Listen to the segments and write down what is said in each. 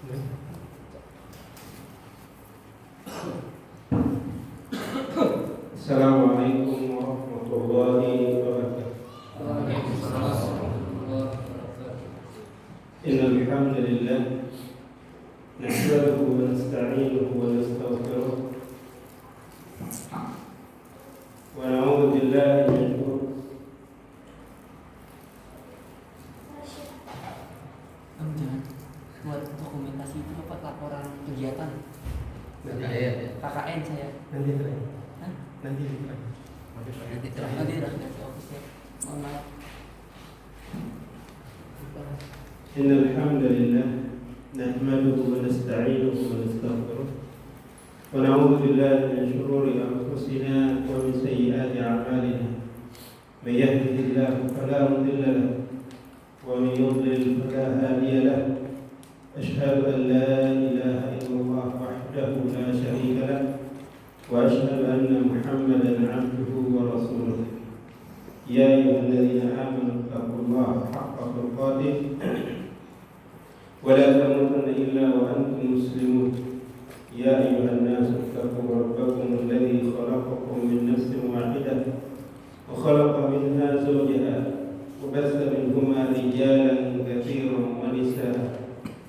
Assalamualaikum warahmatullahi wabarakatuh. Innal hamdalillah nahmaduhu wa nasta'inuhu wa nastaghfiruh wa na'udzu billahi min buat dokumentasi itu apa laporan kegiatan KKN saya nanti ofisnya. Mohon maaf. Innal hamdalillah nahmaduhu wa nasta'inuhu wa nastaghfiruh wa na'udzu billahi min shururi anfusina wa min sayyiati a'malina. May yahdihillahu fala mudilla lahu wa man yudlil fala hadiya lahu. أشهد أن لا إله إلا الله وحده لا شريك له وأشهد أن محمدا عبده ورسوله. يا أيها الذين آمنوا اتقوا الله حق تقاته ولا تموتن إلا وأنتم مسلمون. يا أيها الناس اتقوا ربكم الذي خلقكم من نفس واحدة وخلق منها زوجها وبث منهما رجالا كثيرا ونساء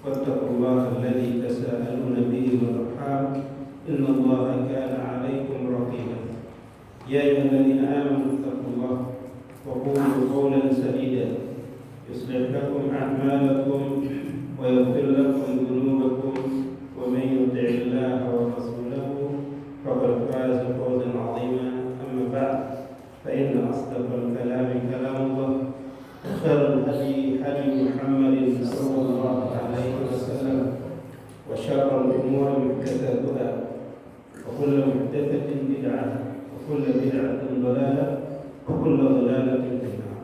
واتقوا الله الذي تساءلون به والأرحام إن الله كان عليكم رقيبا. يا أيها الذين آمنوا اتقوا الله وقولوا قولا سديدا يصلح لكم أعمالكم ويغفر لكم ذنوبكم ومن يطع الله ورسوله فقد فاز فوزا عظيما. أما بعد فإن أصدق الكلام كلام الله وخير الهدي هدي محمد صلى الله عليه وسلم وشر الأمور محدثاتها وكل محدثة بدعة وكل بدعة ضلالة وكل ضلالة في النار.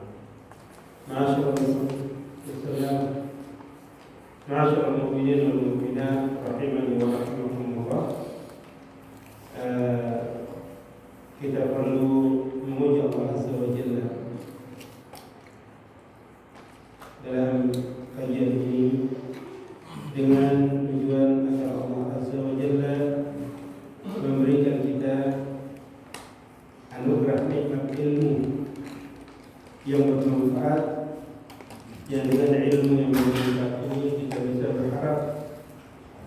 معاشر المؤمنين والمؤمنات رحمني ورحمكم الله. Kita perlu memuji Allah Azza wa Jalla dalam kajian ini dengan tujuan agar Allah Azza wa Jalla memberikan kita anugerah nikmat ilmu yang bermanfaat, yang dengan ilmu yang bermanfaat ini kita bisa berharap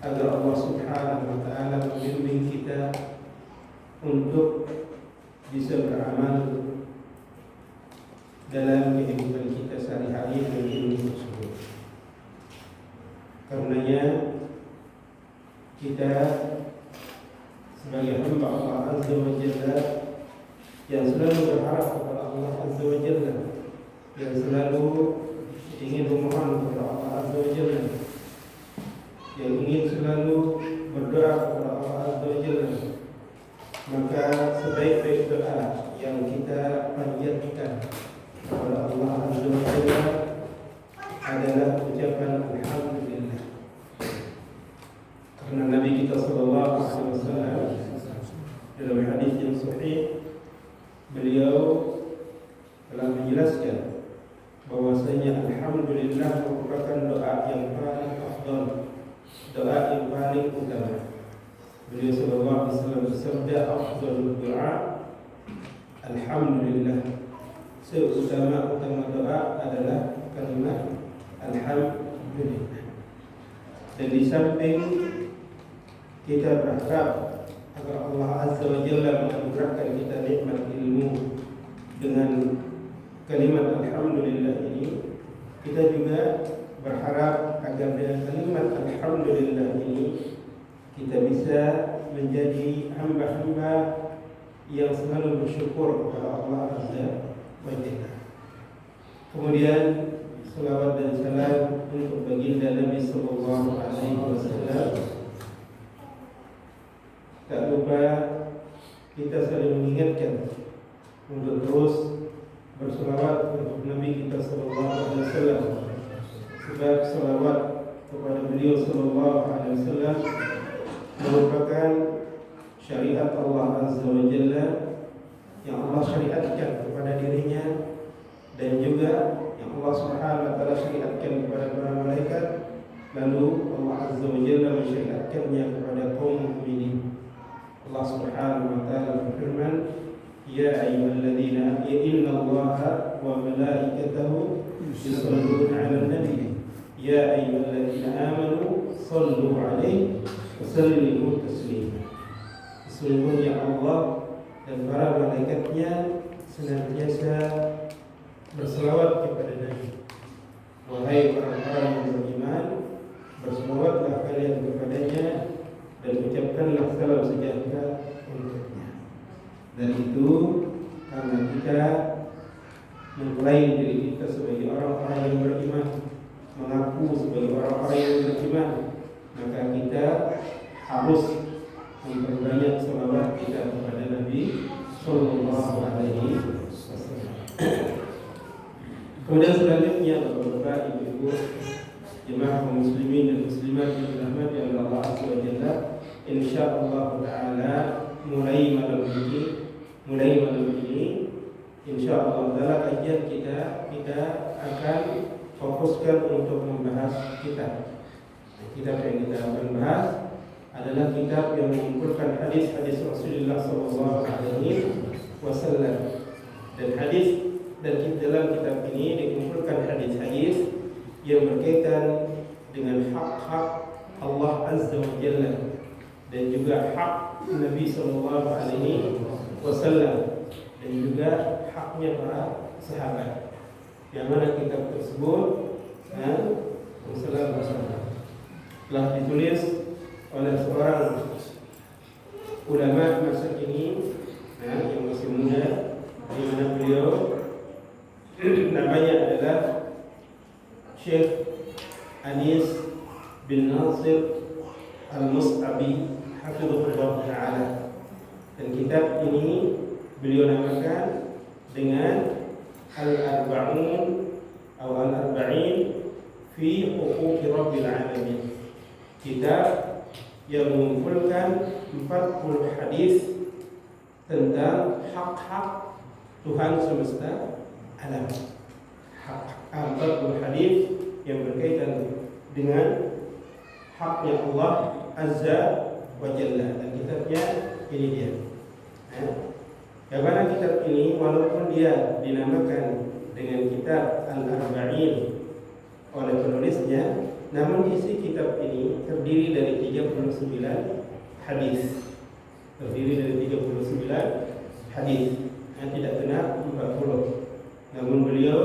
agar Allah Subhanahu wa Ta'ala membimbing kita untuk bisa beramal dalam kehidupan kita sehari-hari dengan ilmu tersebut. Karenanya kita sebagai hamba Allah Azza wa Jalla yang selalu berharap kepada Allah Azza wa Jalla, yang selalu ingin memohon kepada Allah Azza wa Jalla, yang ingin selalu berdoa kepada Allah Azza wa Jalla, maka sebaik-baik doa yang kita panjatkan kepada Allah Azza wa Jalla adalah ucapan alhamdulillah. Karena Nabi kita sallallahu alaihi wasallam dalam hadis yang sahih, beliau telah menjelaskan bahwasanya alhamdulillah merupakan doa yang paling afdal, doa yang paling utama. Beliau sallallahu alaihi wasallam bersabda, afdalud du'a alhamdulillah. Seutama-utama doa adalah kalimat alhamdulillah. Dan di samping kita berharap agar Allah Azza wa Jalla menganugerahkan kita nikmat ilmu dengan kalimat alhamdulillah ini, kita juga berharap agar dengan kalimat alhamdulillah ini kita bisa menjadi hamba-hamba yang selalu bersyukur kepada Allah Azza wa Jalla. Kemudian salawat dan salam untuk baginda Nabi sallallahu alaihi wasallam. Tak lupa kita saling mengingatkan untuk terus bersalawat untuk Nabi kita sallallahu alaihi wasallam, sebab salawat kepada beliau sallallahu alaihi wasallam merupakan syariat Allah Azza wa Jalla yang Allah syariatkan kepada dirinya, dan juga yang Allah Subhanahu wa Ta'ala syariatkan kepada para malaikat, Lalu Allah Azza wa Jalla mensyariatkannya kepada kaum mukminin. Allah Subhanahu wa taala berfirman, "Ya ayyuhalladzina innallaha wa malaikatahu yusholluna 'alan nabi. Ya ayyuhalladzina amanu shallu 'alaihi wa sallimu taslima." Sesungguhnya Allah dan para malaikatnya senantiasa berselawat kepada Nabi. Wahai orang-orang yang beriman, berselawatlah kalian kepadanya dan ucapkanlah salam sejahtera untuknya. Dan itu karena kita mengklaim diri kita sebagai orang-orang yang beriman, mengaku sebagai orang-orang yang beriman, maka kita harus memperbanyak selawat kita kepada Nabi Sallallahu Alaihi Wasallam. Kemudian selanjutnya Bapak-bapak, Ibu-ibu, jemaah kaum muslimin dan muslimat yang dirahmati oleh Allah Azza wa Jalla, insyaallah taala mulai malam ini insyaallah taala kajian kita akan fokuskan untuk membahas kitab yang kita akan bahas adalah kitab yang mengumpulkan hadis-hadis Rasulullah sallallahu alaihi wasallam. Dan dalam kitab ini dikumpulkan hadis-hadis yang berkaitan dengan hak-hak Allah Azza wa Jalla dan juga hak Nabi sallallahu alaihi wasallam dan juga haknya para sahabat. Yang mana kitab tersebut telah ditulis oleh seorang ulama masa kini yang masih muda, di mana beliau namanya adalah Syekh Anis bin Nasir Al-Mus'abi hafizahullah ta'ala. Dan kitab ini beliau namakan dengan Al-Arba'un atau Al-Arba'in fi Huquqi Rabbil Alamin. Kitab yang mengumpulkan 40 hadis tentang hak-hak Tuhan semesta alam. 40 hadis yang berkaitan dengan haknya Allah Azza wa Jalla. Dan kitabnya ini dia. Bagaimana kitab ini walaupun dia dinamakan dengan kitab Al-Arba'in oleh penulisnya, namun isi kitab ini terdiri dari 39 hadis. Tidak benar 40. Namun beliau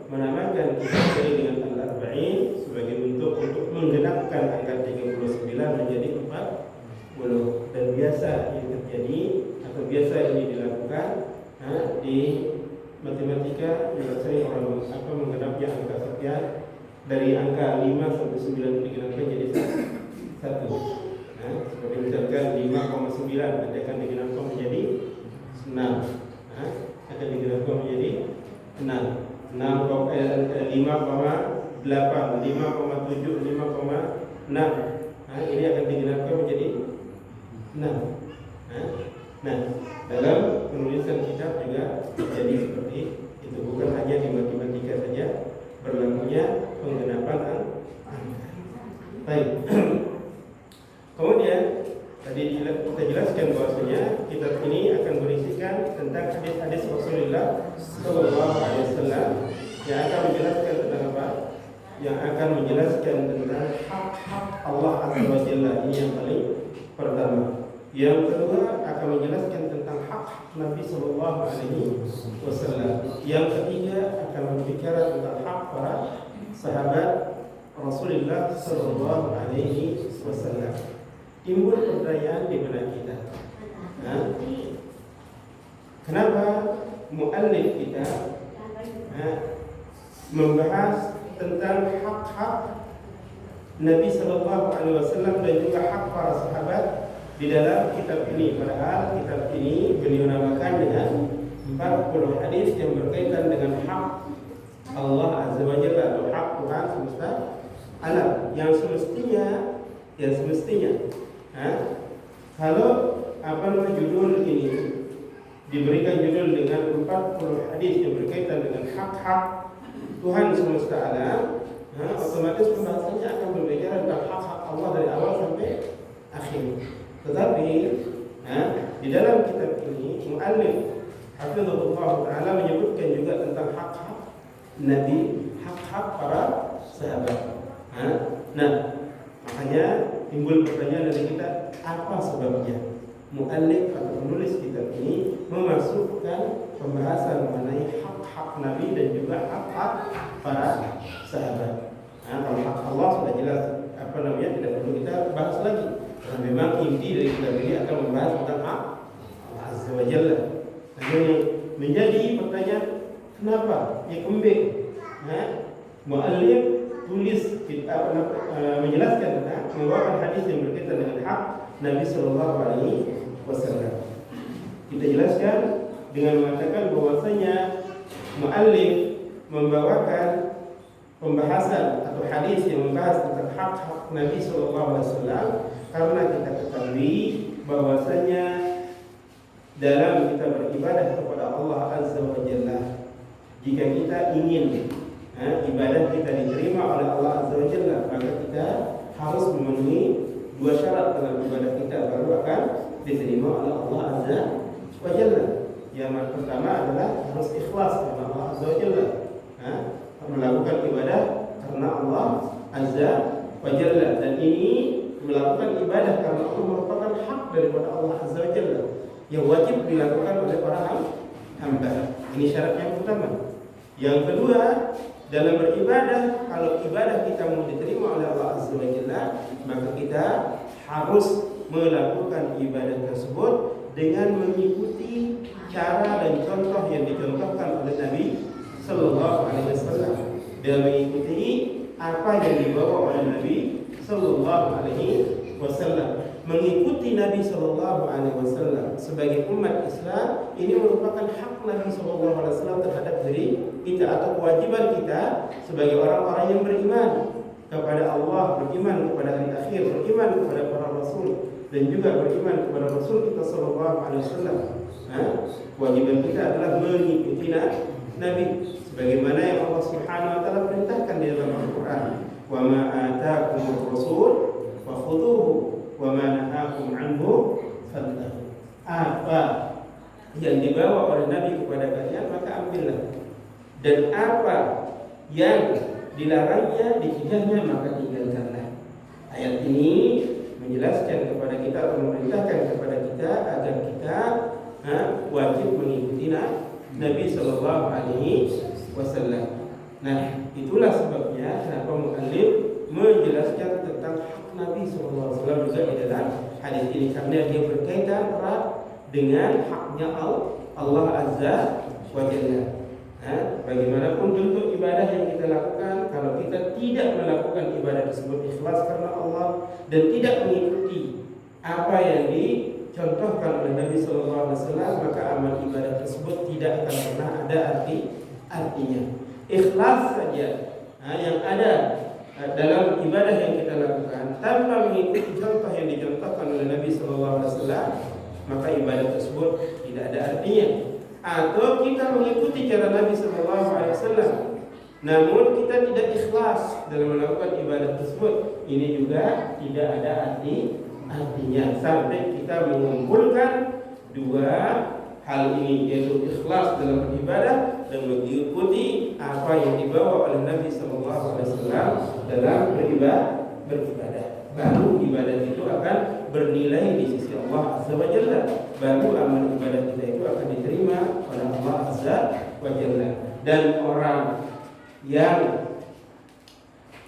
menamakan kitab ini dengan Al-Arba'in sebagai bentuk untuk menggenapkan angka 39 menjadi 40. Dan biasa yang terjadi atau biasa ini dilakukan di matematika, biasanya orang menggenapnya angka sekian, dari angka 5 sampai 9 digenapkan jadi 1. Seperti misalkan 5,9 nanti akan digenapkan menjadi 6. Akan digenapkan menjadi 6. 5,8, 5,7, 5,6. Ini akan digenapkan menjadi 6. Dalam penulisan kitab juga jadi seperti itu, bukan hanya di matematika saja berlakunya penggenapan angka. Baik. Kemudian tadi kita jelaskan bahwasanya kitab ini akan berisikan tentang hadis-hadis Rasulullah Sallallahu Alaihi Wasallam yang akan menjelaskan tentang apa? Yang akan menjelaskan tentang hak-hak Allah Azza wa Jalla. Ini yang paling pertama. Yang kedua akan menjelaskan tentang hak Nabi Sallallahu Alaihi Wasallam. Yang ketiga akan berbicara tentang hak para sahabat Rasulullah Sallallahu Alaihi Wasallam. Timbul pertanyaan di benak kita, kenapa muallif kita membahas tentang hak-hak Nabi Sallallahu Alaihi Wasallam dan juga hak para sahabat di dalam kitab ini? Padahal kitab ini beliau namakan dengan 40 hadis yang berkaitan dengan hak Allah Azza wa Jalla atau hak Tuhan semesta alam, yang semestinya kalau judul ini diberikan judul dengan 40 hadis yang berkaitan dengan hak-hak Tuhan semesta alam, otomatis pembahasannya akan berbicara di dalam kitab ini muallif hafizahullah taala menyebutkan juga tentang hak-hak Nabi, hak-hak para sahabat. Nah, makanya timbul pertanyaan dari kita, apa sebabnya muallif atau penulis kitab ini memasukkan pembahasan mengenai hak-hak Nabi dan juga hak-hak para sahabat. Kalau hak Allah sudah jelas, tidak perlu kita bahas lagi. Karena memang inti dari kitab ini akan membahas tentang hak Allah Azza wa Jalla. Yang menjadi pertanyaan, kenapa ya kembing muallif tulis kitab menjelaskan tentang membawakan hadis yang berkaitan dengan hak Nabi Sallallahu Alaihi Wasallam. Kita jelaskan dengan mengatakan bahwasanya muallif membawakan pembahasan atau hadis yang membahas tentang hak-hak Nabi Sallallahu Alaihi Wasallam karena kita ketahui bahwasanya dalam kita beribadah kepada Allah Azza wa Jalla, jika kita ingin ibadah kita diterima oleh Allah Azza wa Jalla, maka kita harus memenuhi dua syarat dalam ibadah kita baru akan diterima oleh Allah Azza wa Jalla. Yang pertama adalah harus ikhlas kepada Allah Azza wa Jalla, melakukan ibadah karena Allah Azza wa Jalla, dan ini melakukan ibadah karena Allah merupakan hak daripada Allah Azza wa Jalla yang wajib dilakukan oleh para hamba. Ini syarat yang pertama. Yang kedua, dalam beribadah, kalau ibadah kita mau diterima oleh Allah Azza wa Jalla, maka kita harus melakukan ibadah tersebut dengan mengikuti cara dan contoh yang dicontohkan oleh Nabi Sallallahu Alaihi Wasallam, dan mengikuti apa yang dibawa oleh Nabi Sallallahu Alaihi Wasallam. Mengikuti Nabi Sallallahu Alaihi Wasallam sebagai umat Islam ini merupakan hak Nabi Sallallahu Alaihi Wasallam terhadap diri kita, atau kewajiban kita sebagai orang-orang yang beriman kepada Allah, beriman kepada hari akhir, beriman kepada para rasul, dan juga beriman kepada Rasul kita Sallallahu Alaihi Wasallam. Kewajiban kita adalah mengikuti Nabi sebagaimana yang Allah Subhanahu Wa Taala perintahkan di dalam Al-Quran. Wa ma ataakumur rasul fakhudhuhu wa ma nahakum anhu fantahu. Apa yang dibawa oleh Nabi kepada kalian maka ambillah, dan apa yang dilarangnya, dicegahnya maka tinggalkanlah. Ayat ini menjelaskan kepada kita atau memerintahkan kepada kita agar kita wajib mengikuti Nabi Sallallahu Alaihi Wasallam. Nah, itulah sebabnya kenapa muallif menjelaskan tentang hak Nabi Sallallahu Alaihi Wasallam juga di dalam hadis ini, karena dia berkaitan erat dengan haknya Allah Azza wa Jalla. Bagaimanapun bentuk ibadah yang kita lakukan, kalau kita tidak melakukan ibadah tersebut ikhlas karena Allah dan tidak mengikuti apa yang dicontohkan oleh Nabi Sallallahu Alaihi Wasallam, maka amal ibadah tersebut tidak akan pernah ada artinya. Ikhlas saja yang ada dalam ibadah yang kita lakukan tanpa mengikuti contoh yang dicontohkan oleh Nabi Sallallahu Alaihi Wasallam, maka ibadah tersebut tidak ada artinya. Atau kita mengikuti cara Nabi Sallallahu Alaihi Wasallam, namun kita tidak ikhlas dalam melakukan ibadah tersebut, ini juga tidak ada artinya. Sampai kita mengumpulkan dua hal ini, yaitu ikhlas dalam beribadah dan mengikuti apa yang dibawa oleh Nabi Sallallahu Alaihi Wasallam dalam beribadah. Baru ibadah itu akan bernilai di sisi Allah Azza wa Jalla. Baru amal ibadah kita itu akan diterima oleh Allah Azza wa Jalla. Dan orang yang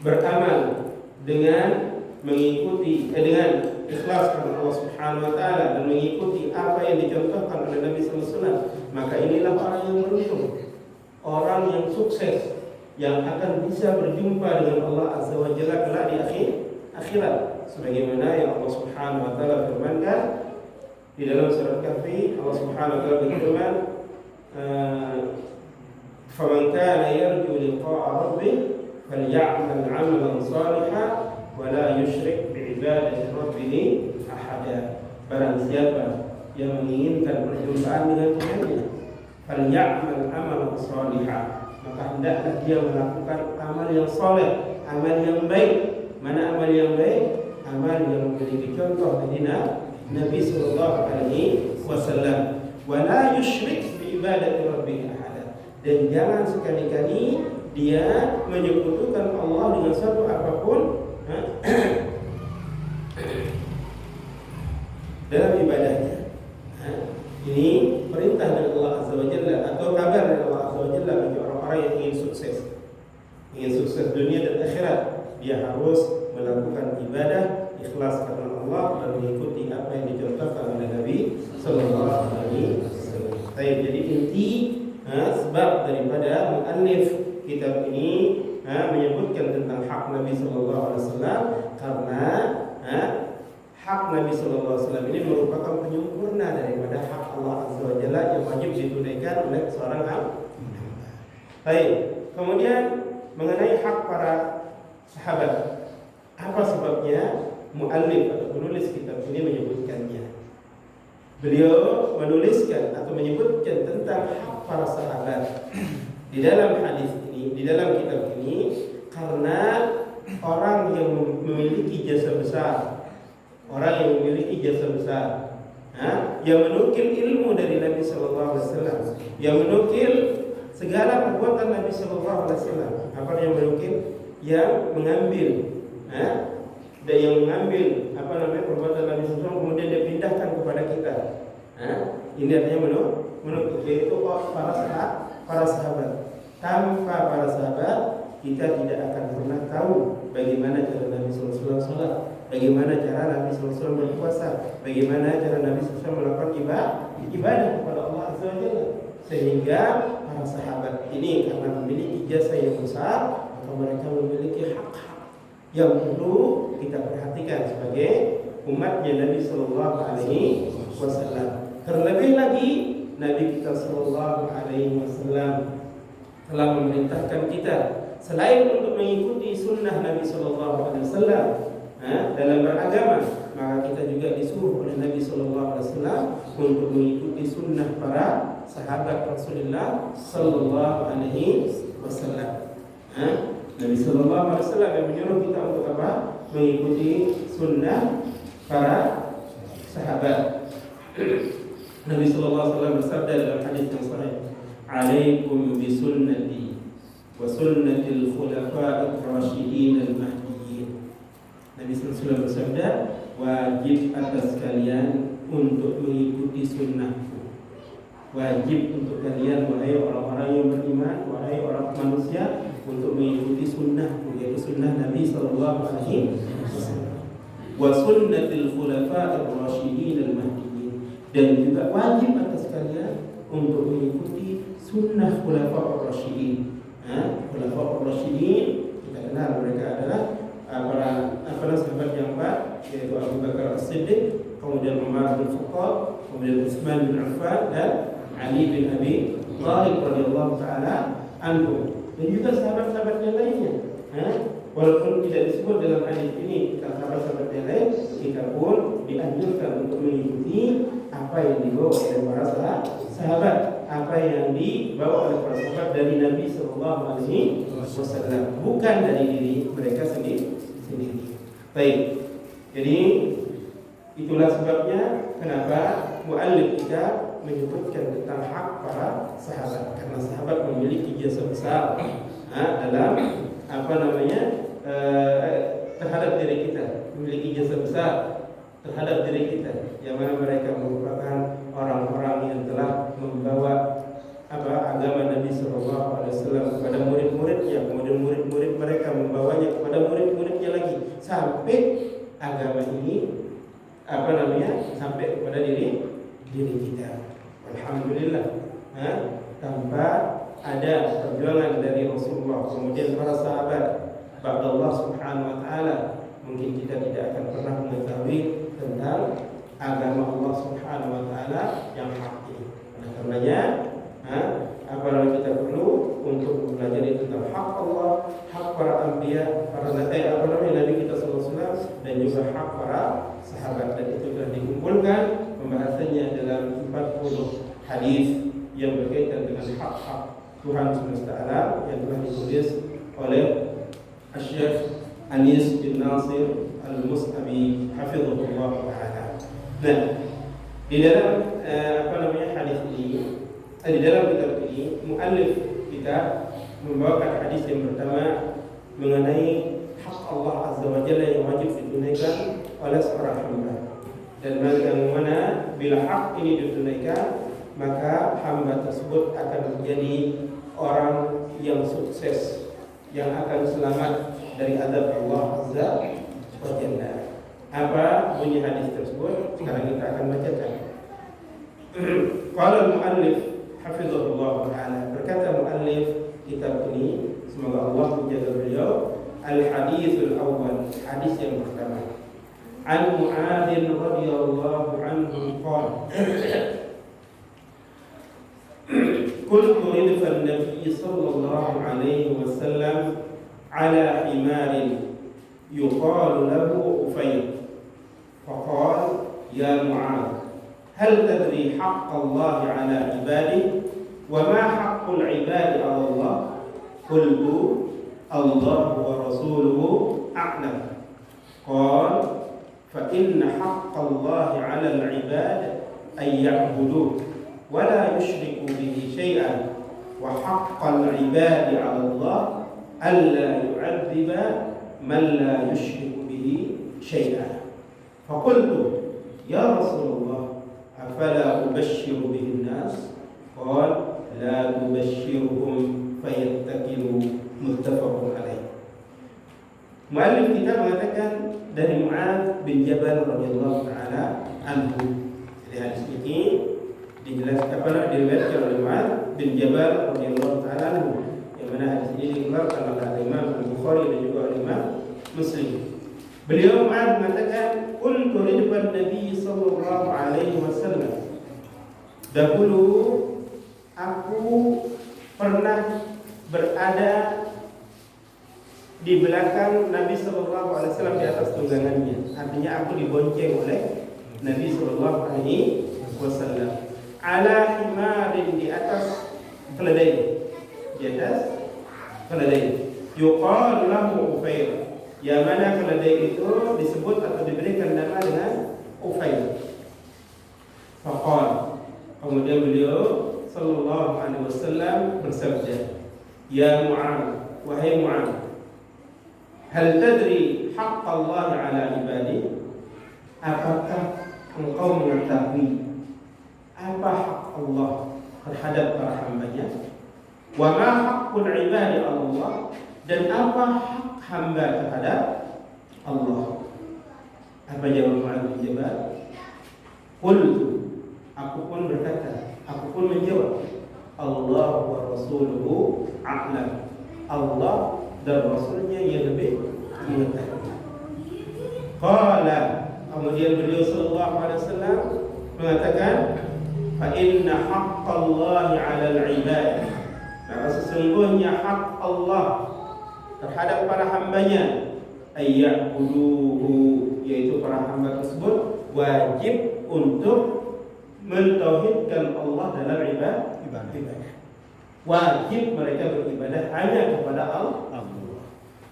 beramal dengan mengikuti dengan ikhlas kepada Allah Subhanahu wa taala dan mengikuti apa yang dicontohkan oleh Nabi sallallahu alaihi wasallam, maka inilah orang yang beruntung, orang yang sukses, yang akan bisa berjumpa dengan Allah Azza wa Jalla kelak di akhirat, sebagaimana yang Allah Subhanahu wa taala firmankan di dalam surat Kahfi. Allah Subhanahu wa taala berfirman, "Faman kana yarju liqa'a rabbih falya'mal 'amalan shalihan wa la yusyrik bi'ibadati rabbih ahada." Barang siapa yang menginginkan perjumpaan dengan Tuhannya, falya'mal 'amalan shalihan, maka hendaklah dia melakukan amal yang saleh, amal yang baik. Mana amal yang baik? Amal yang memiliki contoh dari Nabi sallallahu alaihi wasallam. Wa la yusyrik bi ibadati rabbih ahada. Dan jangan sekali-kali dia menyekutukan Allah dengan satu apapun dalam ibadahnya. Ini perintah dari Allah Azza wa Jalla atau kabar dari Allah Azza wa Jalla bagi orang-orang yang ingin sukses dunia dan akhirat. Dia harus melakukan ibadah ikhlas karena Allah dan mengikuti apa yang dicontohkan oleh Nabi sallallahu alaihi wasallam. Jadi inti sebab daripada muallif kitab ini menyebutkan tentang hak Nabi sallallahu alaihi wasallam karena hak Nabi sallallahu alaihi wasallam ini merupakan penyempurna daripada hak Allah Azza wa Jalla yang wajib ditunaikan oleh seorang hamba. Baik, kemudian mengenai hak para sahabat, apa sebabnya muallif atau penulis kitab ini menyebutkannya? Beliau menuliskan atau menyebutkan tentang hak para sahabat di dalam hadis ini, di dalam kitab ini, karena orang yang memiliki jasa besar, yang menukil ilmu dari Nabi Sallallahu Alaihi Wasallam, yang menukil segala perbuatan Nabi Sallallahu Alaihi Wasallam, apa yang menukil, yang mengambil, dan yang mengambil perbuatan Nabi Sallallahu Alaihi Wasallam kemudian dia pindahkan kepada kita. Ini artinya menukil, yaitu para sahabat. Tanpa para sahabat kita tidak akan pernah tahu bagaimana cara Nabi Sallallahu Alaihi Wasallam sholat, bagaimana cara Nabi Sallallahu Alaihi Wasallam berpuasa, bagaimana cara Nabi Sallallahu Alaihi Wasallam melakukan ibadah kepada Allah Azza wa Jalla. Sehingga para sahabat ini karena memiliki jasa yang besar, maka mereka memiliki hak-hak yang perlu kita perhatikan sebagai umatnya Nabi Sallallahu Alaihi Wasallam. Terlebih lagi Nabi kita Sallallahu Alaihi Wasallam telah memerintahkan kita selain untuk mengikuti sunnah Nabi Sallallahu Alaihi Wasallam dalam beragama, maka kita juga disuruh oleh Nabi Sallallahu Alaihi Wasallam untuk mengikuti sunnah para sahabat Rasulullah Sallallahu Alaihi Wasallam. Nabi Sallallahu Alaihi Wasallam yang menyuruh kita untuk apa? Mengikuti sunnah para sahabat. Nabi Sallallahu Alaihi Wasallam bersabda dalam hadis yang sahih, "Alaikum bi sunnati wa sunnatil khulafa'ir rasyidin al-mahdiyyin." Nabi Sallallahu Alaihi Wasallam bersabda, wajib atas kalian untuk mengikuti sunnahku. Wajib untuk kalian wahai orang-orang yang beriman, wahai orang manusia, untuk mengikuti sunnahku, yaitu sunnah Nabi Sallallahu Alaihi Wasallam. Wa sunnatil khulafa'ir rasyidin al-mahdiyyin. Dan juga wajib atas kalian untuk mengikuti sunnah khulafa'ur rasyidin. Khulafa'ur rasyidin kita kenal, mereka adalah para sahabat yang empat, yaitu Abu Bakar As-Siddiq, kemudian Umar bin Khattab, kemudian Utsman bin Affan dan Ali bin Abi Thalib radhiyallahu taala anhu. Dan juga sahabat-sahabat yang lainnya. Walaupun tidak disebut dalam hadis ini sahabat-sahabat yang lain, kita pun dianjurkan untuk mengikuti apa yang dibawa oleh para sahabat, apa yang dibawa oleh para sahabat dari Nabi Sallallahu Alaihi Wasallam, bukan dari diri mereka sendiri. Baik, jadi itulah sebabnya kenapa muallif kita menyebutkan tentang hak para sahabat, karena sahabat memiliki jasa besar dalam terhadap diri kita, memiliki jasa besar terhadap diri kita, yang mana mereka merupakan orang-orang yang telah membawa agama Nabi Sallallahu Alaihi Wasallam kepada murid-muridnya, kemudian murid-murid mereka membawanya kepada murid-muridnya lagi, sampai agama ini sampai kepada diri kita. Alhamdulillah, tanpa ada perjuangan dari Rasulullah, kemudian para sahabat, ba'da Allah Subhanahu Wa Taala, mungkin kita tidak akan pernah mengetahui tentang agama Allah Subhanahu Wa Taala yang hak ini. Oleh karenanya, kita perlu untuk mempelajari tentang hak Allah, hak para anbiya, Nabi kita sallallahu alaihi wasallam, dan juga hak para sahabat. Dan itu telah dikumpulkan pembahasannya dalam 40 hadis yang berkaitan dengan hak-hak Tuhan semesta alam yang telah ditulis oleh Syekh Anis bin Nasir Al-Mus'abi hafizahullah ta'ala. Nah, di dalam hadis ini, di dalam kitab ini, muallif kita membawakan hadis yang pertama mengenai hak Allah Azza wa Jalla yang wajib ditunaikan oleh seorang hamba. Dan bagaimana bila hak ini ditunaikan, maka hamba tersebut akan menjadi orang yang sukses, yang akan selamat dari azab Allah Azza wa Jalla. Apa bunyi hadis tersebut? Sekarang kita akan bacakan. Qala al-muallif hafizahullah ta'ala, berkata muallif kitab ini, semoga Allah menjaga beliau, al-haditsul awwal, hadis yang pertama. An Mu'adz radhiyallahu anhu qala qultu lidfan nabiy sallallahu alaihi wasallam ala himarin yuqalu lahu Ufayr faqala ya Mu'adz hal tadri haqq Allah ala ibadihi wa ma haqqul ibadi ala Allah qultu Allah wa rasuluhu a'lam qala fa inna haqq Allah ala al-ibad ay ya'buduhu wa la yushriku bihi shay'an wa haqqal ibadi ala Allah alla yu'adziba man la yushriku bihi shay'an faqultu ya Rasulullah afala ubashshiru bihi an-nas qala la tubashshirhum fayattakilu muttafaqun alaih. Muallif kita mengatakan dari Mu'adz bin Jabal radhiyallahu taala anhu. Jadi hadis ini dijelaskan diriwayatkan oleh Mu'adz bin Jabal radhiyallahu taala anhu, yang mana hadis ini dikeluarkan oleh Imam Al-Bukhari dan juga oleh Imam Muslim. Beliau Mu'adz mengatakan, "Qultu li Nabi sallallahu alaihi wasallam." Dahulu aku pernah berada di belakang Nabi sallallahu alaihi wasallam di atas tunggangannya. Artinya aku dibonceng oleh Nabi sallallahu alaihi wasallam. Ala himarin, di atas keledai. Di atas keledai. Yuqal lahu Ufayr. Yang mana keledai itu disebut atau diberikan nama dengan Ufayr. Faqal, kemudian beliau sallallahu alaihi wasallam bersabda, "Ya Mu'adz, wahai Mu'adz, hal tadri haqq Allah ala ibadi?" Apakah engkau mengetahui apa hak Allah terhadap para hambanya? Wa ma haqqul ibadi ala Allah, dan apa hak hamba terhadap Allah? Apa jawab Mu'adz bin Jabal? Qultu, aku pun berkata, aku pun menjawab, Allah wa rasuluhu a'lam. Allah dan Rasulnya yang lebih mengetahui. Qala, kemudian beliau sallallahu alaihi wasallam mengatakan, fa inna haqqallahi 'alal 'ibad, maka sesungguhnya hak Allah terhadap para hambanya, ayya'buduhu, yaitu para hamba tersebut wajib untuk mentauhidkan Allah dalam ibadah. Wajib mereka beribadah hanya kepada Allah.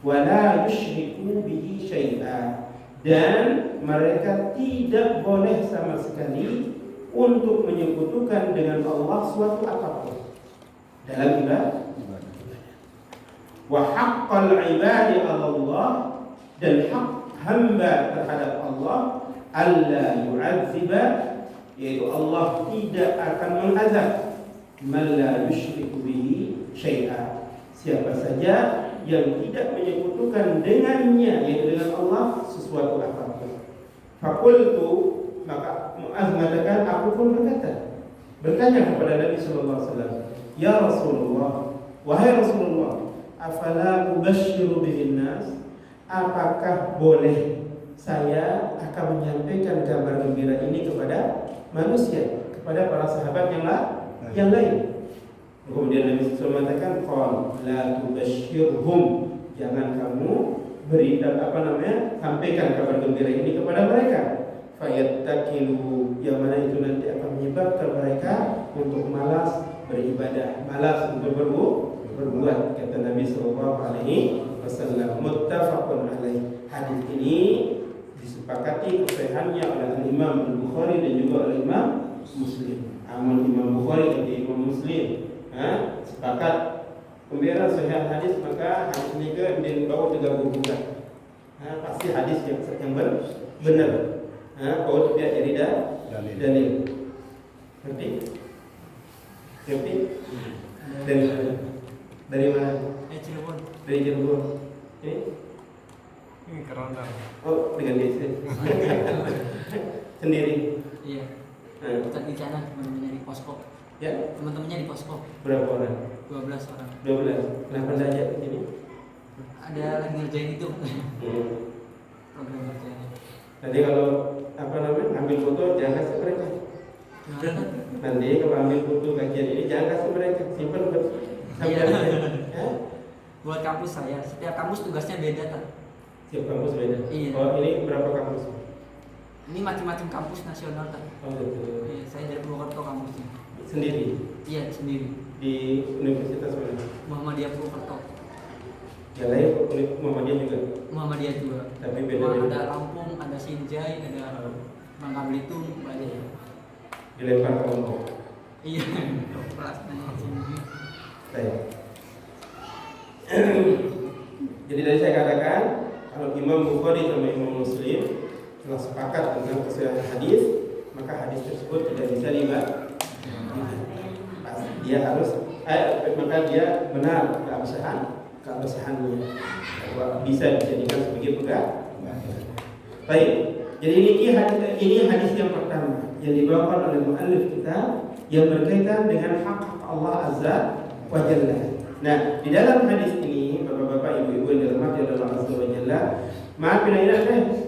Wala yusyriku bihi syai'a, dan mereka tidak boleh sama sekali untuk menyekutukan dengan Allah suatu apapun dalam ibadah. Wa haqqal ibadi 'ala Allah, dan hak hamba terhadap Allah, alla yu'adziba, yaitu Allah tidak akan mengazab, man la yusyriku bihi syai'a, siapa saja yang tidak menyekutukan dengannya, yaitu dengan Allah, sesuatu apapun. Faqultu, maka Mu'adz mengatakan, aku pun bertanya kepada Nabi sallallahu alaihi wasallam, ya Rasulullah, wahai Rasulullah, afala ubashshiru bihin nas, apakah boleh saya akan menyampaikan kabar gembira ini kepada manusia, kepada para sahabat yang lain? Kemudian Nabi SAW mengatakan, qal la tubashshirhum, jangan kamu sampaikan kabar gembira ini kepada mereka. Fayattakilu, yang mana itu nanti akan menyebabkan mereka untuk malas beribadah, malas untuk berbuat, kata Nabi SAW. Muttafaqun alaih. Hadis ini disepakati kesahihannya oleh Imam Al-Bukhari dan juga oleh Imam Muslim. Amal Imam Bukhari dan Imam Muslim sepakat pembelaan sahih hadis, maka hadis ini ke dibawa 30 bulan. Pasti hadis yang benar. Kalau tidak jadi dalil. Ngerti? Dari mana? Cirebon. Dari Cirebon. Ini Kerondang. Oh, dengan desa. Sendiri. Iya. Kita di sana teman-temannya di posko. Ya. Teman-temannya di posko. Berapa orang? 12 orang. 12. Kenapa tidak ajak ke sini? Ada lagi ngerjain itu. Program kerjanya. Nanti kalau ambil foto jangan kasih mereka. Gimana? Nanti kalau ambil foto kajian ini jangan kasih mereka, simpan sampai Buat kampus saya, setiap kampus tugasnya beda kan. Setiap kampus beda. Iya. Oh, ini berapa kampus? Ini macam-macam kampus nasional kan. Oh, betul. Iya, saya dari Purwokerto kampusnya. Sendiri Iya, sendiri. di universitas mana? Muhammadiyah Purwokerto. Yang lain Muhammadiyah juga. Muhammadiyah juga. Tapi beda-beda. Ada Lampung, ada Sinjai, ada Bangka Belitung, banyak. Dilempar kelompok. Iya, pelaksana sini. Baik. Jadi dari saya katakan, kalau Imam Bukhari sama Imam Muslim telah sepakat tentang kesahihan hadis, maka hadis tersebut tidak bisa dia harus maka dia benar keabsahannya, bisa dijadikan sebagai pegangan. Baik. Jadi ini hadis yang pertama yang dibawakan oleh muallif kita yang berkaitan dengan hak Allah Azza wa Jalla. Nah, di dalam hadis ini, Bapak-bapak, Ibu-ibu yang dirahmati oleh Allah Azza wa Jalla, maaf bila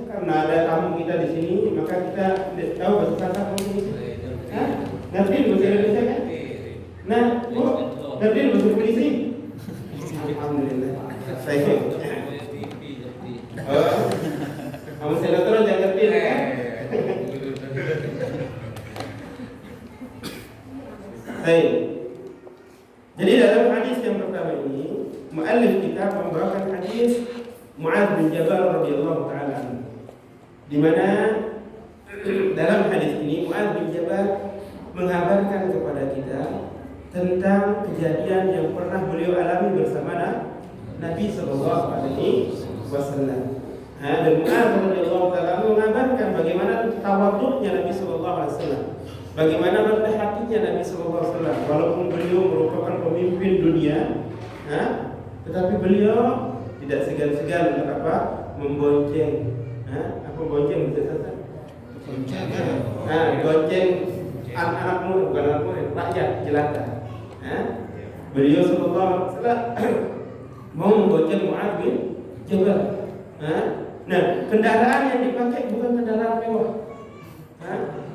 karena ada tamu kita di sini, maka kita tahu bahasa Arab mungkin ini. Ngerti bahasa Indonesia kan? Nah, ngerti bahasa polisi? Alhamdulillah. Baik. Kamu senatoran jangan ngerti kan? Baik. Jadi dalam hadis yang pertama ini, muallif kita membawakan hadis Mu'adz bin Jabal radhiyallahu taala anhu. Di mana dalam hadis ini Mu'adz bin Jabal mengabarkan kepada kita tentang kejadian yang pernah beliau alami bersama Nabi sallallahu alaihi wasallam. Dan Mu'adz radhiyallahu taala mengabarkan bagaimana tawadhu'nya Nabi sallallahu alaihi wasallam. Bagaimana rendah hatinya Nabi sallallahu alaihi wasallam walaupun beliau merupakan pemimpin dunia, tetapi beliau tidak segan-segan untuk apa? Membonceng. Apa bonceng bisa kata? Bonceng anak-anakmu, bukan anakmu, rakyat jelata. Beliau sallallahu alaihi wasallam mau membonceng Mu'adz bin Jabal. Nah, kendaraan yang dipakai bukan kendaraan mewah.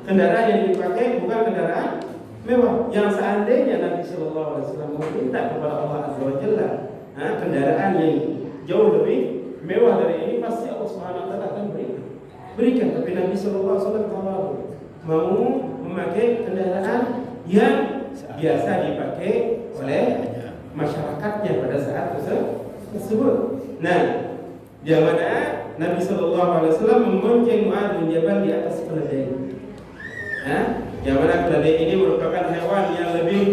Kendaraan yang dipakai bukan kendaraan mewah. Yang seandainya Nabi Sallallahu Alaihi Wasallam meminta kepada Allah Azza wa Jalla kendaraan yang jauh lebih mewah dari ini, pasti Allah Subhanahu Wa Taala akan berikan. Tapi Nabi Sallallahu Alaihi Wasallam mau memakai kendaraan yang biasa dipakai oleh masyarakatnya pada saat tersebut. Nah, di mana Nabi Sallallahu Alaihi Wasallam membonceng Mu'adz bin Jabal di atas keledai. Yang mana keledai ini merupakan hewan yang lebih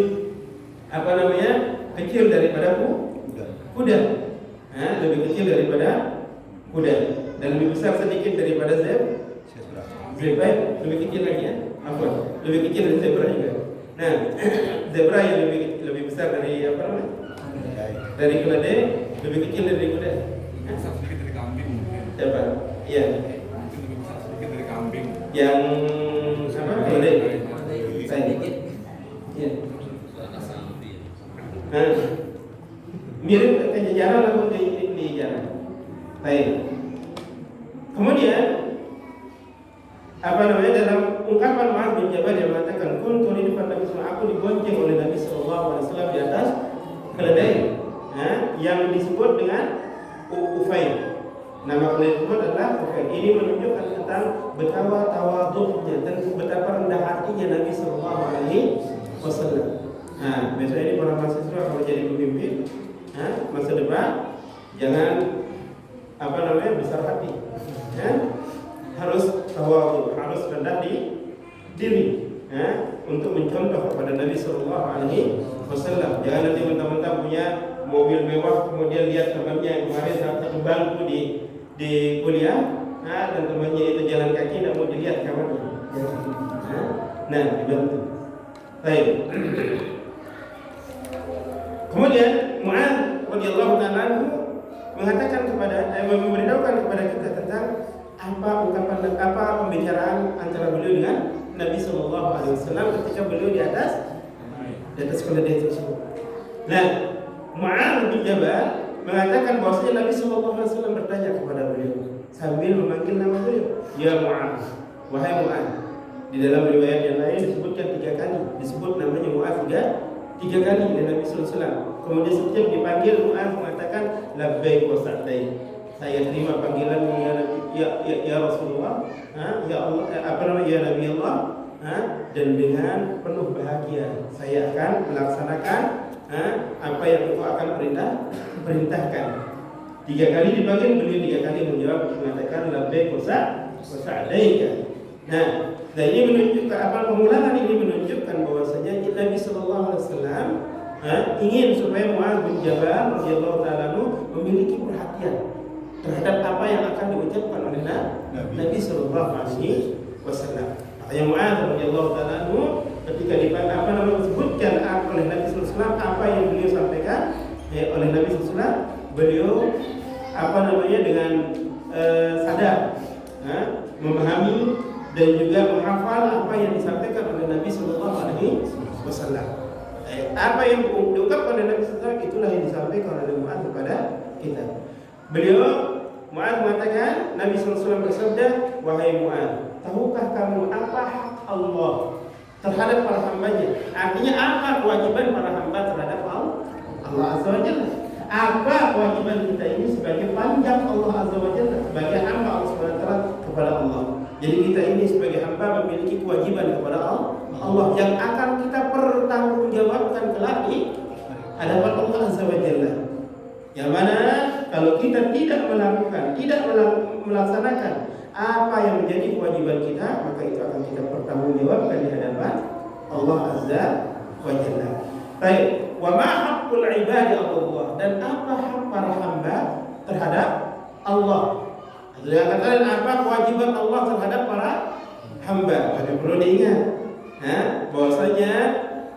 kecil daripada kuda. Lebih kecil daripada kuda dan lebih besar sedikit daripada zebra. Lebih kecil lagi ya. Lebih kecil dari zebra juga. Nah, zebra yang lebih besar dari dari keledai, lebih kecil dari kuda. Sedikit dari kambing mungkin. Siapa? Iya. Mungkin lebih besar sedikit dari kambing. Yang keledai. Sedikit. Iya. Mirip ke jaran atau di jaran. Baik. Kemudian dalam ungkapan Mu'adz bin Jabal yang mengatakan kuntu di depan Nabi SAW, aku dibonceng oleh Nabi SAW di atas keledai, yang disebut dengan Ufair. Nama keledai tersebut adalah Ufair. Ini menunjukkan tentang betapa tawadhu'nya dan betapa rendah hatinya Nabi SAW. Besok ini para mahasiswa kalau jadi pemimpin masa depan jangan besar hati. harus tawadhu, harus rendah diri, untuk mencontoh kepada Nabi Sallallahu Alaihi Wasallam. Jangan nanti mentang-mentang punya mobil mewah kemudian lihat temannya yang kemarin satu bangku di kuliah, dan temannya itu jalan kaki tidak mau dilihat kawannya. Nah, dibantu. Baik. Kemudian Mu'adz radhiyallahu ta'ala anhu mengatakan memberitahukan kepada kita tentang apa pembicaraan antara beliau dengan Nabi Sallallahu Alaihi Wasallam ketika beliau di atas keledai tersebut. Nah, Mu'adz bin Jabal mengatakan bahwasanya Nabi Sallallahu Alaihi Wasallam bertanya kepada beliau sambil memanggil nama beliau, ya Mu'adz, wahai Mu'adz. Di dalam riwayat yang lain disebutkan 3 kali, disebut namanya Mu'adz 3 kali oleh Nabi Sallallahu Alaihi Wasallam. Kemudian setiap dipanggil Mu'adz mengatakan labbaik wa sa'daik. Saya terima panggilanmu ya Rasulullah, ya Allah, ya Nabi Allah, dan dengan penuh bahagia saya akan melaksanakan apa yang engkau akan perintahkan. 3 kali dipanggil, beliau 3 kali menjawab mengatakan labbaik wa sa'daik. Nah, ini menunjukkan pengulangan ini menunjukkan bahwasanya Nabi Sallallahu Alaihi Wasallam ingin supaya Mu'adz bin Jabal radhiyallahu ta'ala memiliki perhatian terhadap apa yang akan diucapkan oleh Nabi Sallallahu Alaihi Wasallam. Makanya Mu'adz radhiyallahu ta'ala ketika disebutkan oleh Nabi Sallallahu Alaihi Wasallam apa yang beliau sampaikan oleh Nabi Sallallahu Alaihi Wasallam, beliau dengan sadar memahami dan juga menghafal apa yang disampaikan oleh Nabi Sallallahu Alaihi Wasallam. Apa yang diungkapkan oleh Nabi Sallallahu Alaihi Wasallam itulah yang disampaikan oleh Mu'adz kepada kita. Mu'adz mengatakan, Nabi Sallallahu Alaihi Wasallam bersabda, wahai Mu'adz, tahukah kamu apa hak Allah terhadap para hambanya? Artinya apa kewajiban para hamba terhadap Allah Azza wa Jalla? Apa kewajiban kita ini sebagai panjang Allah Azza wa Jalla, sebagai hamba Allah Subhanahu wa taala kepada Allah. Jadi kita ini sebagai hamba memiliki kewajiban kepada Allah yang akan kita pertanggungjawabkan kelak di hadapan Allah Azza wa Jalla. Yang mana kalau kita tidak melaksanakan apa yang menjadi kewajiban kita, maka itu akan kita pertanggungjawabkan di hadapan Allah Azza wa Jalla. Baik, wa ma haqqul ibadi Allah, dan apa hak para hamba terhadap Allah. Yang katakan apa kewajiban Allah terhadap para hamba. Tapi perlu diingat, bahwasanya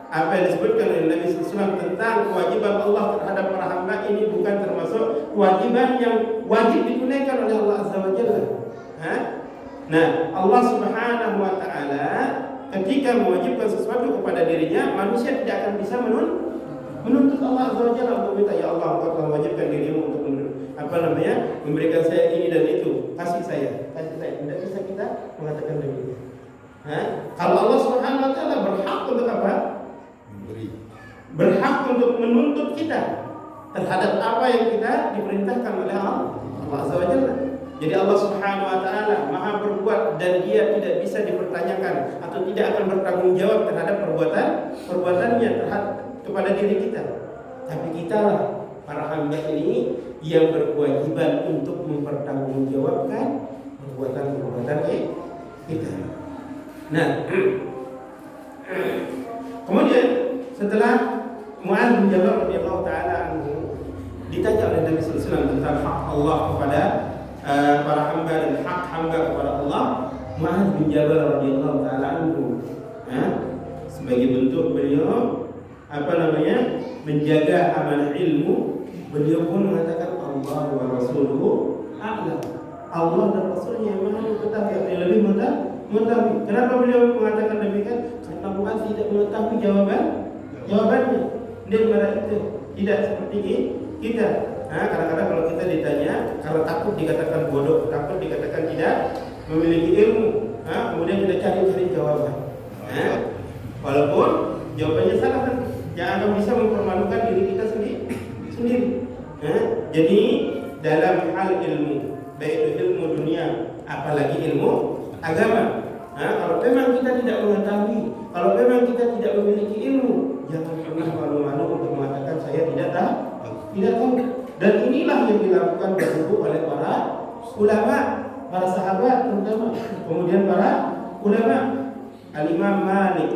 apa yang disebutkan oleh Nabi SAW tentang kewajiban Allah terhadap para hamba ini bukan termasuk kewajiban yang wajib ditunaikan oleh Allah Azza wa Jalla. Nah, Allah Subhanahu wa taala ketika mewajibkan sesuatu kepada dirinya, manusia tidak akan bisa menuntut Allah Azza wa Jalla untuk minta, ya Allah, engkau telah mewajibkan dirimu untuk memberikan saya ini dan itu, kasih saya. Tidak bisa kita mengatakan demikian. Kalau Allah Subhanahu wa taala berhak untuk apa? Berhak untuk menuntut kita terhadap apa yang kita diperintahkan oleh Allah Azza wa Jalla. Jadi Allah Subhanahu wa taala Maha berbuat dan Dia tidak bisa dipertanyakan atau tidak akan bertanggung jawab terhadap perbuatannya kepada diri kita. Tapi kitalah para hamba ini yang berkewajiban untuk mempertanggungjawabkan perbuatan kita. Nah, kemudian setelah Mu'adz bin Jabal radhiyallahu taala anhu ditanya oleh Nabi sallallahu alaihi wasallam tentang hak Allah kepada para hamba dan hak hamba kepada Allah, Mu'adz bin Jabal radhiyallahu taala anhu sebagai bentuk beliau menjaga amanah ilmu, beliau pun mengatakan Allah wa rasuluhu a'lam. Allah dan Rasulnya yang maha mengetahui, yang lebih mengetahui. Kenapa beliau mengatakan demikian? Karena Mu'adz tidak mengetahui jawabannya. Dia merasa tidak seperti kita. Kadang-kadang kalau kita ditanya, kalau takut dikatakan bodoh, takut dikatakan tidak memiliki ilmu, kemudian kita cari jawaban. Walaupun jawabannya salah, yang akan bisa mempermalukan diri kita sendiri. Jadi dalam hal ilmu, baik itu ilmu dunia, apalagi ilmu agama, kalau memang kita tidak mengetahui, kalau memang kita tidak memiliki ilmu, jangan pernah malu-malu untuk mengatakan saya tidak tahu. Dan inilah yang dilakukan dahulu oleh para ulama. para sahabat terutama, kemudian para ulama. Al-Imam Malik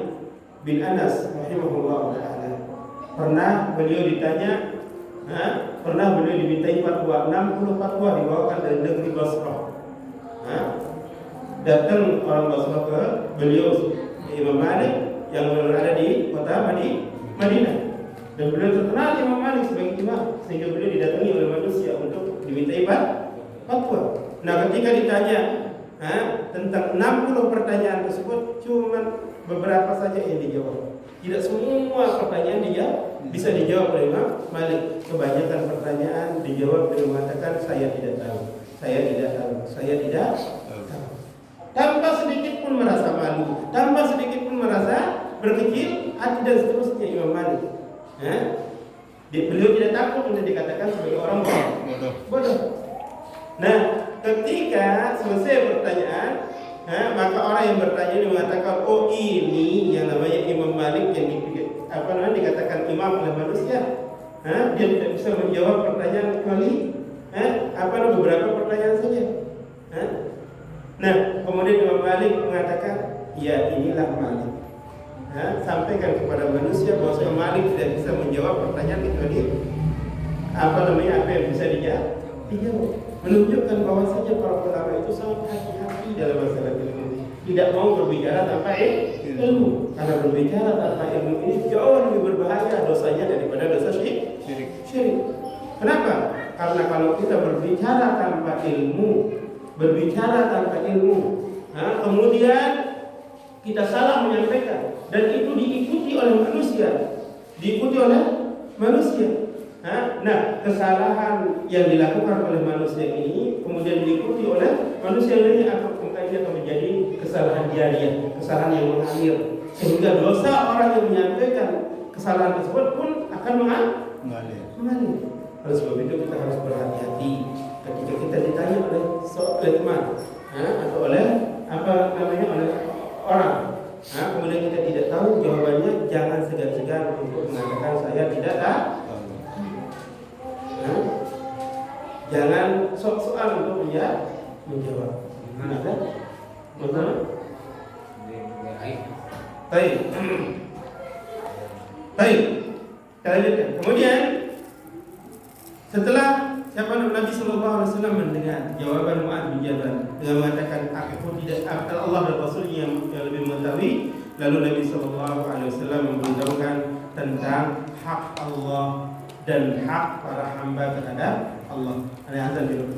bin Anas rahimahullah ta'ala, pernah beliau ditanya, pernah beliau dimintai fatwa, 60 fatwa dibawakan dari negeri Basrah. Datang orang Basrah ke beliau Imam Malik yang berada di kota Madinah, dan beliau terkenal Imam Malik sebagai imam, sehingga beliau didatangi oleh manusia untuk dimintai fatwa. Nah, ketika ditanya tentang 60 pertanyaan tersebut, cuma beberapa saja yang dijawab. Tidak semua pertanyaan dia bisa dijawab oleh Imam Malik. Kebanyakan pertanyaan dijawab dengan mengatakan saya tidak tahu, saya tidak tahu, saya tidak tahu. Tanpa sedikit pun merasa malu, tanpa sedikit pun merasa berkecil hati dan seterusnya Imam Malik. Beliau tidak takut untuk dikatakan sebagai orang bodoh. Nah, ketika selesai pertanyaan, maka orang yang bertanya ini mengatakan, oh ini yang namanya Imam Malik yang dikatakan imam oleh manusia. Dia tidak bisa menjawab pertanyaan kecuali beberapa pertanyaan saja. Nah, kemudian Imam Malik mengatakan, ya inilah Malik. Sampaikan kepada manusia bahwa Malik tidak bisa menjawab pertanyaan kecuali apa yang bisa dijawab. Menunjukkan bahwasanya para ulama itu sangat hati-hati dalam masalah ilmu. Tidak mau berbicara tanpa ilmu, karena berbicara tanpa ilmu ini jauh lebih berbahaya dosanya daripada dosa syirik. Kenapa? Karena kalau kita berbicara tanpa ilmu, kemudian kita salah menyampaikan, dan itu diikuti oleh manusia. Nah, kesalahan yang dilakukan oleh manusia ini kemudian diikuti oleh manusia lainnya, akan menjadi kesalahan jariah, kesalahan yang mengalir, sehingga dosa orang yang menyampaikan kesalahan tersebut pun akan mengalir. Oleh sebab itu kita harus berhati-hati ketika kita ditanya oleh teman atau oleh oleh orang. Kemudian kita tidak tahu jawabannya, jangan segan-segan untuk mengatakan saya tidak tahu. Jangan sok-sokan untuk menjawab. Ada? Betul? Baik. Kita lanjutkan. Kemudian setelah Nabi Sallallahu Alaihi Wasallam mendengar jawaban Mu'adz bin Jabal dengan mengatakan aku tidak, Allah dan Rasulnya yang lebih mengetahui, lalu Nabi Sallallahu Alaihi Wasallam memberitahukan tentang hak Allah dan hak para hamba terhadap Allah. Ada azan dulu.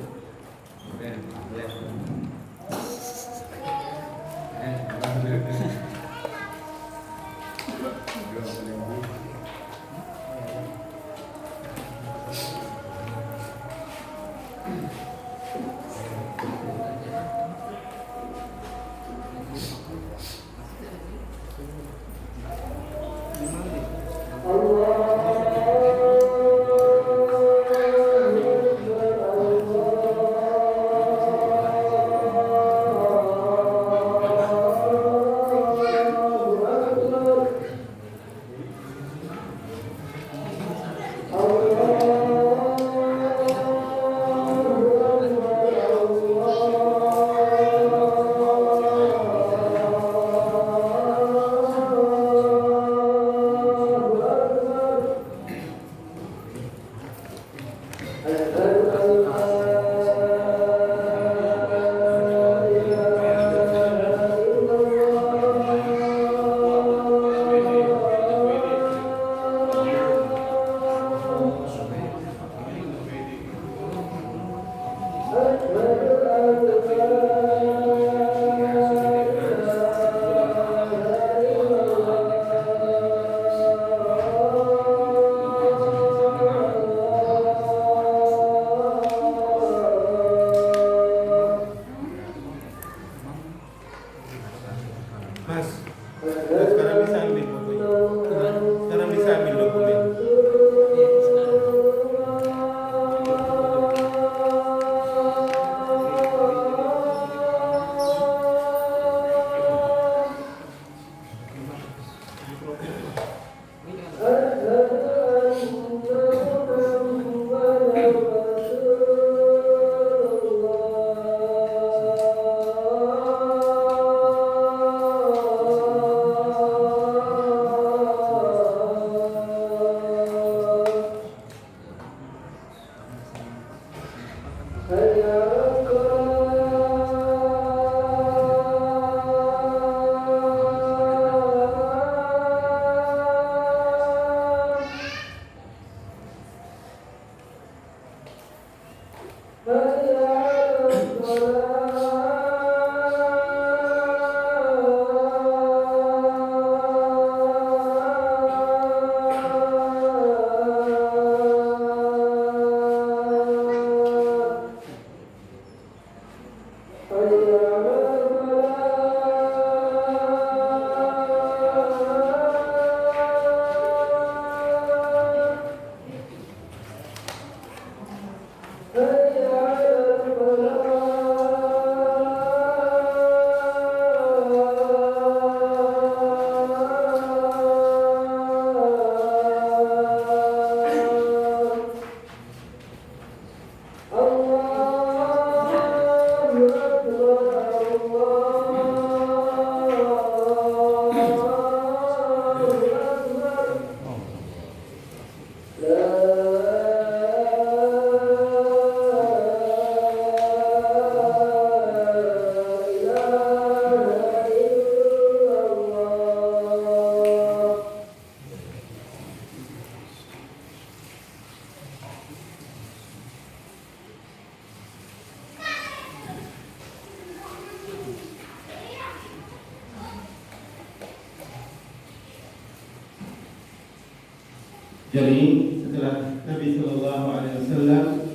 Jadi setelah Nabi Shallallahu Alaihi Wasallam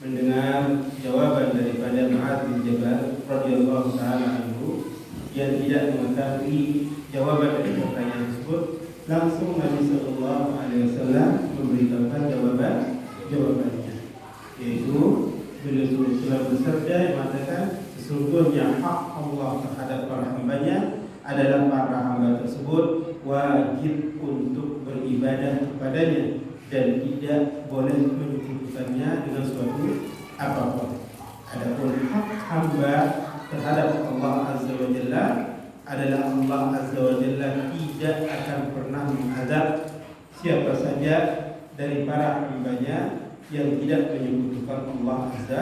mendengar jawaban daripada Mu'adz bin Jabal radhiyallahu taala anhu yang tidak mengetahui jawaban dari pertanyaan tersebut, langsung Nabi Shallallahu Alaihi Wasallam memberitahukan jawabannya, yaitu beliau SAW bersabda yang mengatakan sesungguhnya hak Allah terhadap para hambanya adalah para hamba tersebut wajib untuk beribadah kepadanya dan tidak boleh menyekutukannya dengan suatu apapun. Adapun hak hamba terhadap Allah Azza wa Jalla adalah Allah Azza wa Jalla tidak akan pernah mengazab siapa saja dari para hambanya yang tidak menyekutukan Allah Azza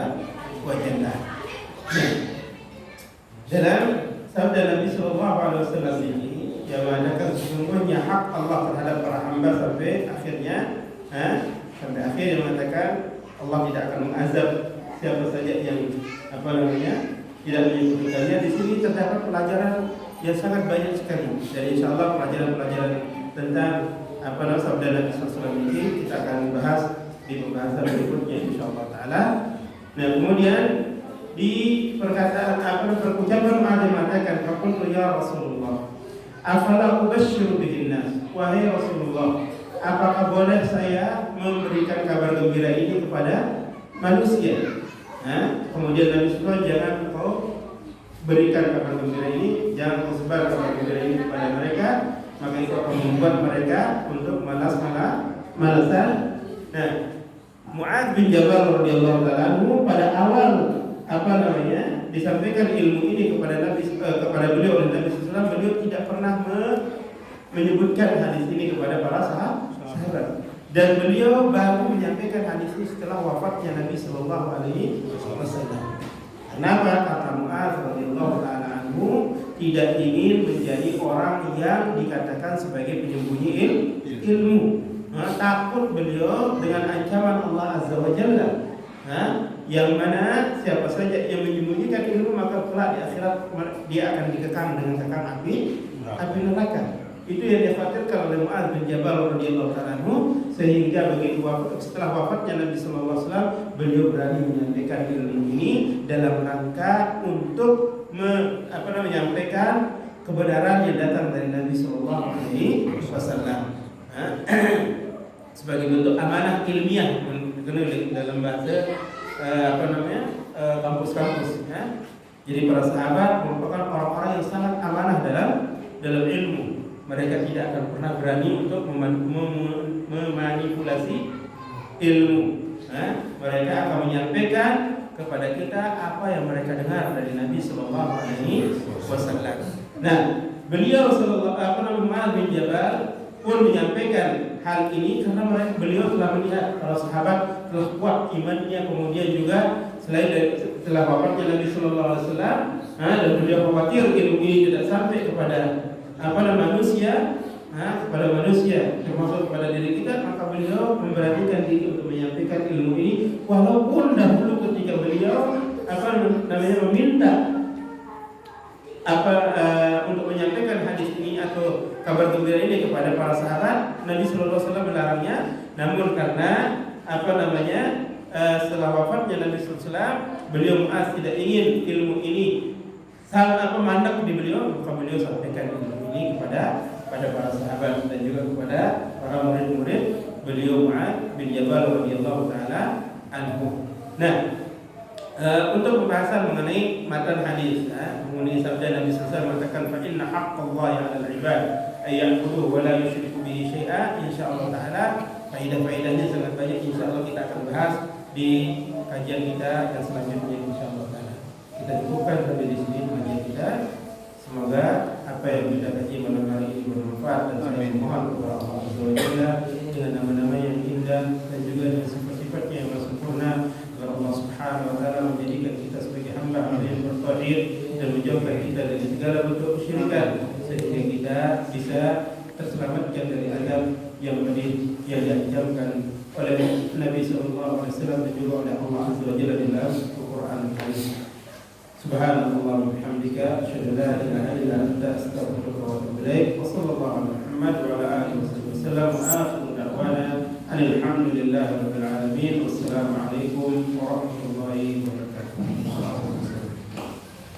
wa Jalla. Dalam sabda Nabi Sallallahu Alaihi Wasallam ini yang mengatakan sesungguhnya hak Allah terhadap para hamba sampai akhirnya, sampai akhir yang mengatakan Allah tidak akan mengazab siapa saja yang tidak menyekutukannya. Di sini terdapat pelajaran yang sangat banyak sekali. Dan insya Allah pelajaran-pelajaran tentang sabda Nabi SAW ini kita akan bahas di pembahasan berikutnya insya Allah Taala. Nah kemudian di perkataan ucapan Mu'adz mengatakan, "Faqultu ya Rasulullah, afala ubasyiru bihin nas?" Wahai Rasulullah, apakah boleh saya memberikan kabar gembira ini kepada manusia? Kemudian Nabi SAW, jangan kau berikan kabar gembira ini, jangan kau sebar kabar gembira ini kepada mereka, maka itu akan membuat mereka untuk malasan. Nah, Mu'adz bin Jabal radhiyallahu taala anhu pada awal disampaikan ilmu ini kepada beliau oleh Nabi SAW, beliau tidak pernah menyebutkan hadis ini kepada para sahabat. Dan beliau baru menyampaikan hadis ini setelah wafatnya Nabi Sallallahu Alaihi Wasallam. Kenapa? Kata Mu'adz radhiyallahu taala anhu tidak ingin menjadi orang yang dikatakan sebagai penyembunyi ilmu. Takut beliau dengan ancaman Allah Azza wa Jalla. Yang mana siapa saja yang menyembunyikan ilmu maka kelak di akhirat dia akan dikekang dengan kekang api neraka. Itu yang dikhawatirkan oleh Mu'adz bin Jabal radhiyallahu taala anhu, sehingga begitu setelah wafatnya Nabi sallallahu alaihi wasallam beliau berani menyampaikan ilmu ini dalam rangka untuk menyampaikan kebenaran yang datang dari Nabi sallallahu alaihi wasallam sebagai bentuk amanah ilmiah dalam bahasa kampus-kampus. Jadi para sahabat merupakan orang-orang yang sangat amanah dalam ilmu. Mereka tidak akan pernah berani untuk memanipulasi ilmu. Mereka akan menyampaikan kepada kita apa yang mereka dengar dari Nabi Sallallahu Alaihi Wasallam. Nah, beliau Mu'adz bin Jabal pun menyampaikan hal ini karena beliau telah melihat para sahabat telah kuat imannya, kemudian juga selain dari setelah wafatnya Nabi Sallallahu Alaihi Wasallam, dan beliau khawatir ilmu ini tidak sampai kepada manusia, termasuk kepada diri kita, maka beliau memberanikan diri untuk menyampaikan ilmu ini, walaupun dahulu ketika beliau meminta untuk menyampaikan hadis ini atau kabar gembira ini kepada para sahabat, Nabi Sallallahu Alaihi Wasallam melarangnya. Namun karena setelah wafatnya Nabi SAW, beliau Mu'adz tidak ingin ilmu ini mandek di beliau, maka beliau sampaikan ilmu ini kepada para sahabat dan juga kepada para murid-murid beliau Mu'adz bin Jabal radhiyallahu taala anhu. Nah, untuk pembahasan mengenai matan hadis, mengenai sabda Nabi SAW mengatakan fa inna haqqallahi 'alal 'ibad ay ya'buduhu wa la yusyriku bihi syai'a. Insyaallah taala faedah-faedahnya sangat banyak, insyaallah kita akan bahas di kajian kita yang selanjutnya insyaallah taala. Kita cukupkan sampai di sini kajian kita. Semoga apa yang kita kaji malam hari ini bermanfaat, dan saya mohon kepada Allah Azza wa Jalla dengan nama-nama yang indah dan juga dengan sifat-sifatnya yang sempurna, agar Allah Subhanahu wa taala menjadikan kita sebagai hamba yang bertauhid dan menjauhkan kita dari segala bentuk kesyirikan, sehingga kita bisa terselamatkan dari azab yang pedih yang diancamkan oleh Nabi sallallahu alaihi wasallam dan juga oleh Allah Azza wa Jalla dalam Al-Qur'an Al-Karim. Subhanallah wa bihamdika asyhadu an la ilaha illa anta astaghfiruka wa atubu ilaik. Wa sallallahu ala Muhammad wa ala alihi wasallam. Wa akhiru da'wana alhamdulillahi rabbil alamin. Wassalamu alaikum warahmatullahi